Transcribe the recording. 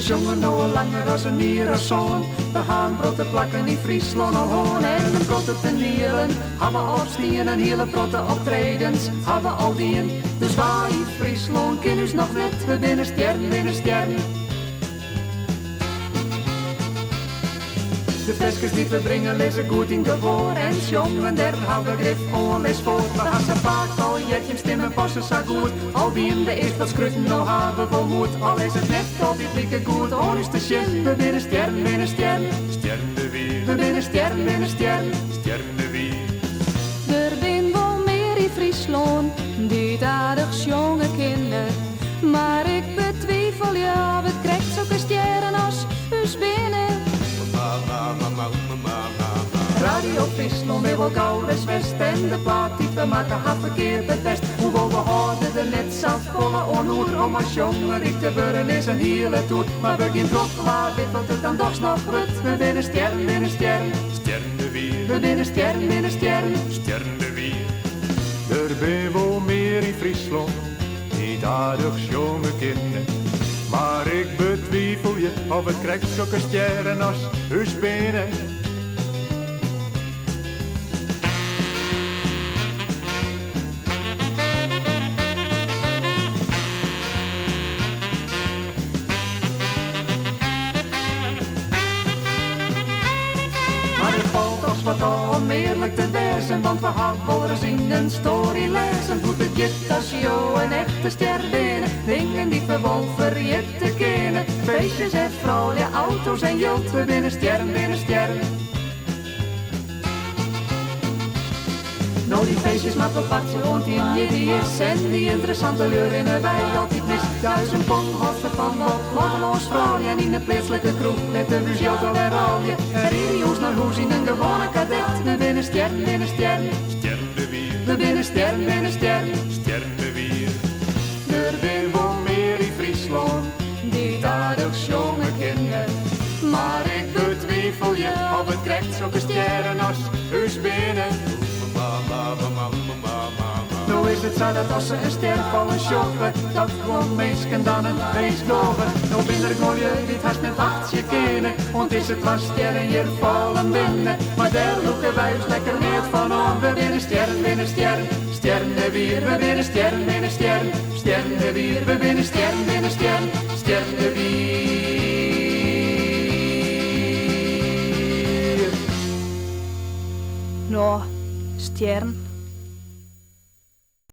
jongen nou langer als een mierenzoon. We gaan brotten plakken in Friesland al hoon. En een brotten te nieren, hebben opstien en hele brotten optredens, hebben al dien. Dus waar in Friesland, ken us nog net, we binnen sterren, binnen sterren. De flesjes die we brengen lezen goed in gehoor. En jongen der hebben begrip gewoon les voor. We gaan ze vaak al jetjes stemmen passen zo goed. Al die in de eerst wat schruten nou hebben vol moed. Al is het net altijd lieke goed. On is de shit, we binnen sterren, binnen sterren. Sterren de weer, We binnen sterren, binnen sterren. sterren de weer. Er zijn wel meer in Friesland die aardig jonge kinderen. Maar ik betwijfel ja, we krijgt zulke sterren als us binnen. Radio Friesland met wel Goudes West. En de plaat die we maken had verkeerd best. Hoewel we houden er net zo volle onhoed. Om als jongen riek te worden is een hele toer. Maar we gaan toch maar dit wat het dan toch nog wordt. We binnen sterren, binnen sterren. Sterren de weer, We binnen sterren, binnen sterren. sterren de weer. Er zijn wel meer in Friesland, niet aardig jonge kinderen. Maar ik betwijfel je of het krijgt zulke sterren als us binnen. Maar het valt ons wat oneerlijk te wezen. Want we hebben wel eens in een story lezen. Hoe het jit als jou een echte ster binnen. Dingen die we wel vergeten kennen. Feestjes en vrouwen, auto's en geld. We binnen sterren, binnen sterren. Nou die feestjes maar verpakt rond in je die is. En die interessante leuren wij altijd mis. 1000 pond hosten van wat Hollands vrouwen. En in de plaatselijke kroeg met de muziek en ralje. En rio's naar huis in een gewone kadet. We binnen sterren, binnen sterren. Sterren de weer, We binnen sterren, binnen sterren. sterren de weer. Er zijn wel meer in Friesland, Die aardig jonge kinderen. maar ik betwijfel je of het krijgt zulke sterren als us binnen. Nou is het zo dat als ze een ster vallen shoppen, dat gewoon mensen dan een feest geloven. Nou binnen ik mooi dit haast met wachtje kennen, want is het was sterren hier vallen binnen. Maar daar loeken wij ons lekker meer van om. We binnen sterren, binnen sterren, sterren de weer. We binnen sterren, binnen sterren, sterren de weer. We binnen sterren, binnen sterren, sterren de weer. Nou, sterren.